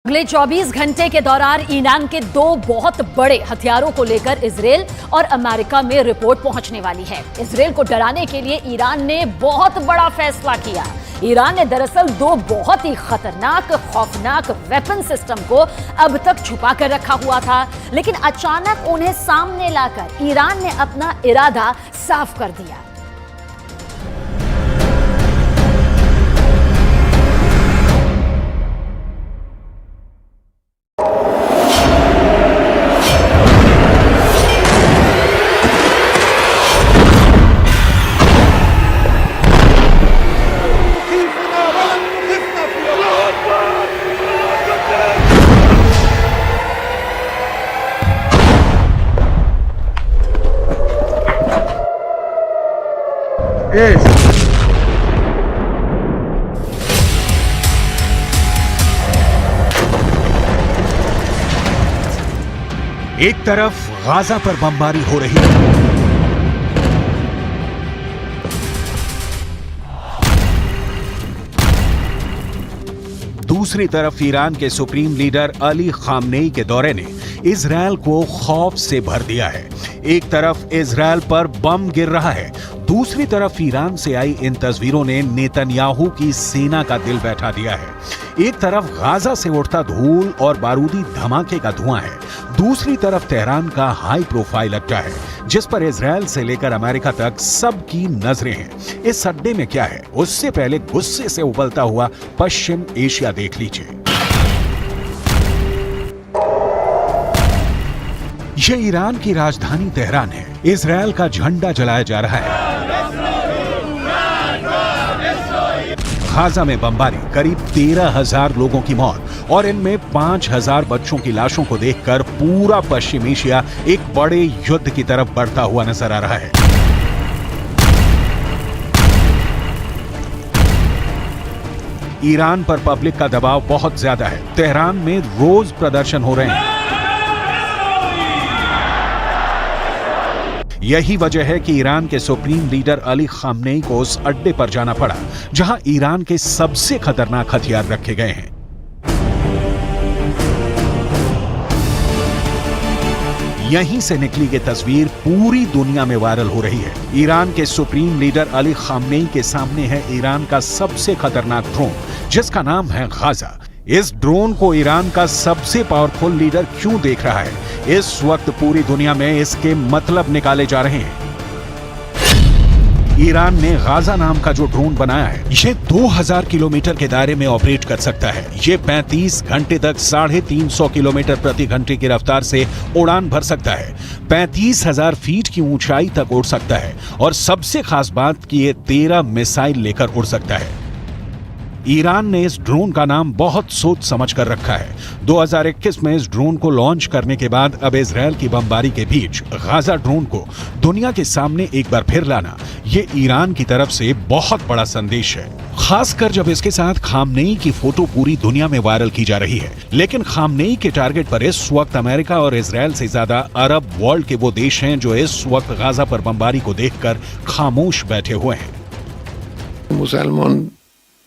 अगले 24 घंटे के दौरान ईरान के दो बहुत बड़े हथियारों को लेकर इजरायल और अमेरिका में रिपोर्ट पहुंचने वाली है। इजरायल को डराने के लिए ईरान ने बहुत बड़ा फैसला किया। ईरान ने दरअसल दो बहुत ही खतरनाक खौफनाक वेपन सिस्टम को अब तक छुपा कर रखा हुआ था, लेकिन अचानक उन्हें सामने लाकर ईरान ने अपना इरादा साफ कर दिया। एक तरफ गाजा पर बमबारी हो रही है, दूसरी तरफ ईरान के सुप्रीम लीडर अली खामनेई के दौरे ने इजरायल को खौफ से भर दिया है। एक तरफ इजरायल पर बम गिर रहा है, दूसरी तरफ ईरान से आई इन तस्वीरों ने नेतन्याहू की सेना का दिल बैठा दिया है। एक तरफ गाजा से उठता धूल और बारूदी धमाके का धुआं है, दूसरी तरफ तेहरान का हाई प्रोफाइल अड्डा है जिस पर इजरायल से लेकर अमेरिका तक सबकी नजरें हैं। इस अड्डे में क्या है, उससे पहले गुस्से से उबलता हुआ पश्चिम एशिया देख लीजिए। ये ईरान की राजधानी तेहरान है। इजरायल का झंडा जलाया जा रहा है। गाजा में बमबारी, करीब 13,000 लोगों की मौत और इनमें 5,000 बच्चों की लाशों को देखकर पूरा पश्चिम एशिया एक बड़े युद्ध की तरफ बढ़ता हुआ नजर आ रहा है। ईरान पर पब्लिक का दबाव बहुत ज्यादा है। तेहरान में रोज प्रदर्शन हो रहे हैं। यही वजह है कि ईरान के सुप्रीम लीडर अली खामनेई को उस अड्डे पर जाना पड़ा जहां ईरान के सबसे खतरनाक हथियार रखे गए हैं। यहीं से निकली ये तस्वीर पूरी दुनिया में वायरल हो रही है। ईरान के सुप्रीम लीडर अली खामनेई के सामने है ईरान का सबसे खतरनाक ड्रोन जिसका नाम है गाजा। इस ड्रोन को ईरान का सबसे पावरफुल लीडर क्यों देख रहा है? इस वक्त पूरी दुनिया में इसके मतलब निकाले जा रहे हैं। ईरान ने गाजा नाम का जो ड्रोन बनाया है, ये 2000 किलोमीटर के दायरे में ऑपरेट कर सकता है। ये 35 घंटे तक 350 किलोमीटर प्रति घंटे की रफ्तार से उड़ान भर सकता है। 35,000 फीट की ऊंचाई तक उड़ सकता है और सबसे खास बात कि ये 13 मिसाइल लेकर उड़ सकता है। ईरान ने इस ड्रोन का नाम बहुत सोच समझ कर रखा है। 2021 में इस ड्रोन को लॉन्च करने के बाद अब इजरायल की बमबारी के बीच गाजा ड्रोन को दुनिया के सामने एक बार फिर लाना, ये ईरान की तरफ से बहुत बड़ा संदेश है। खासकर जब इसके साथ खामनेई की फोटो पूरी दुनिया में वायरल की जा रही है। लेकिन खामनेई के टारगेट पर इस वक्त अमेरिका और इजरायल से ज्यादा अरब वर्ल्ड के वो देश हैं जो इस वक्त गाजा पर बमबारी को देखकर खामोश बैठे हुए हैं। मुसलमान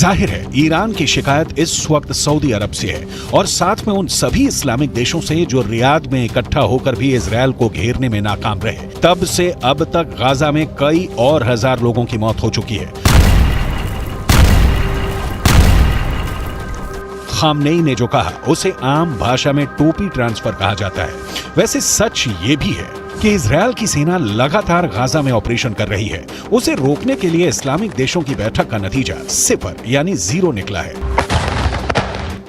जाहिर है ईरान की शिकायत इस वक्त सऊदी अरब से है और साथ में उन सभी इस्लामिक देशों से जो रियाद में इकट्ठा होकर भी इजरायल को घेरने में नाकाम रहे। तब से अब तक गाजा में कई और हजार लोगों की मौत हो चुकी है। खामनेई ने जो कहा उसे आम भाषा में टोपी ट्रांसफर कहा जाता है। वैसे सच ये भी है कि इजरायल की सेना लगातार गाजा में ऑपरेशन कर रही है। उसे रोकने के लिए इस्लामिक देशों की बैठक का नतीजा 0 यानी 0 निकला है।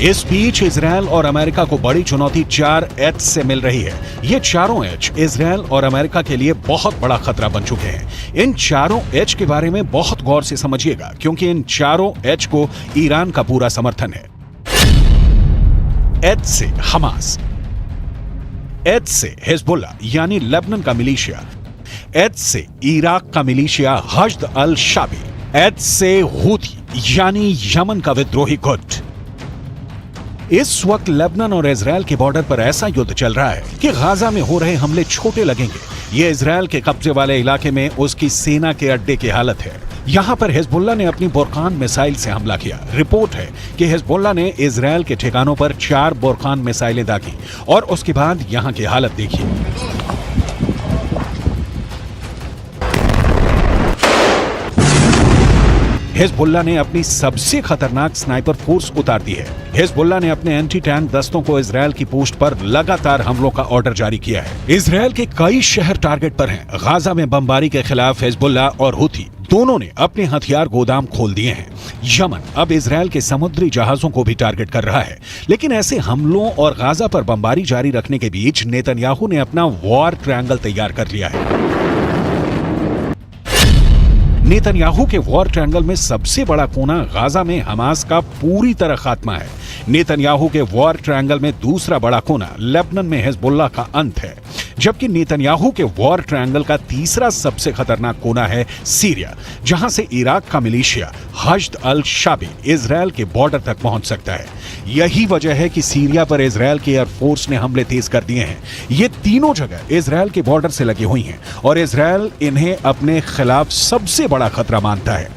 इस बीच इजरायल और अमेरिका को बड़ी चुनौती 4H से मिल रही है। ये चारों H इजरायल और अमेरिका के लिए बहुत बड़ा खतरा बन चुके हैं। इन चारों H के बारे में बहुत गौर से समझिएगा, क्योंकि इन चारों H को ईरान का पूरा समर्थन है। H से हमास, H से हिजबुल्लाह यानी लेबनान का मिलिशिया, H से इराक का मिलिशिया हश्द अल शाबी, H से हूथी यानी यमन का विद्रोही गुट। इस वक्त लेबनान और इजरायल के बॉर्डर पर ऐसा युद्ध चल रहा है कि गाजा में हो रहे हमले छोटे लगेंगे। ये इजरायल के कब्जे वाले इलाके में उसकी सेना के अड्डे की हालत है। यहां पर हिजबुल्लाह ने अपनी बुरकान मिसाइल से हमला किया। रिपोर्ट है कि हिजबुल्लाह ने इजरायल के ठिकानों पर 4 बुरकान मिसाइलें दागी और उसके बाद यहां की हालत देखिए। हिजबुल्लाह ने अपनी सबसे खतरनाक स्नाइपर फोर्स उतार दी है। हिजबुल्लाह ने अपने एंटी टैंक दस्तों को इजरायल की पोस्ट पर लगातार हमलों का ऑर्डर जारी किया है। इजरायल के कई शहर टारगेट पर हैं। गाजा में बमबारी के खिलाफ हिजबुल्लाह और हूथी दोनों ने अपने हथियार गोदाम खोल दिए हैं। यमन अब इजरायल के समुद्री जहाजों को भी टारगेट कर रहा है। लेकिन ऐसे हमलों और गाजा पर बमबारी जारी रखने के बीच नेतन्याहू ने अपना वॉर ट्रायंगल तैयार कर लिया है। नेतन्याहू के वॉर ट्रायंगल में सबसे बड़ा कोना गाजा में हमास का पूरी तरह खात्मा है। नेतन्याहू के वॉर ट्रायंगल में दूसरा बड़ा कोना लेबनान में हिजबुल्लाह का अंत है, जबकि नेतन्याहू के वॉर ट्रायंगल का तीसरा सबसे खतरनाक कोना है सीरिया, जहां से इराक का मिलिशिया हश्द अल शाबी इजरायल के बॉर्डर तक पहुंच सकता है। यही वजह है कि सीरिया पर इजरायल की एयरफोर्स ने हमले तेज कर दिए हैं। ये तीनों जगह इजरायल के बॉर्डर से लगी हुई हैं और इजरायल इन्हें अपने खिलाफ सबसे बड़ा खतरा मानता है।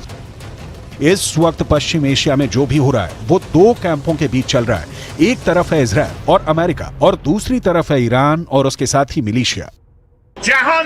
इस वक्त पश्चिम एशिया में जो भी हो रहा है वो 2 कैंपों के बीच चल रहा है। एक तरफ है इजरायल और अमेरिका और दूसरी तरफ है ईरान और उसके साथ ही मिलिशिया। जहान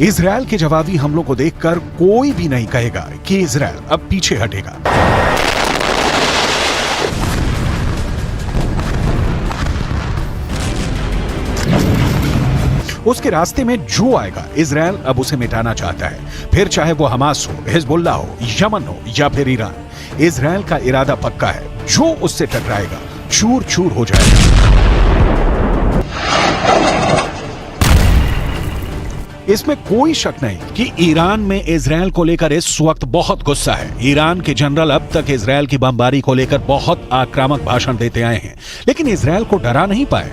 इजरायल के जवाबी हमलों को देखकर कोई भी नहीं कहेगा कि इजरायल अब पीछे हटेगा। उसके रास्ते में जो आएगा इजरायल अब उसे मिटाना चाहता है, फिर चाहे वो हमास हो, हिजबुल्लाह हो, यमन हो या फिर ईरान। इजरायल का इरादा पक्का है, जो उससे टकराएगा चूर चूर हो जाएगा। इसमें कोई शक नहीं कि ईरान में इजरायल को लेकर इस वक्त बहुत गुस्सा है। ईरान के जनरल अब तक इजरायल की बमबारी को लेकर बहुत आक्रामक भाषण देते आए हैं, लेकिन इजरायल को डरा नहीं पाए।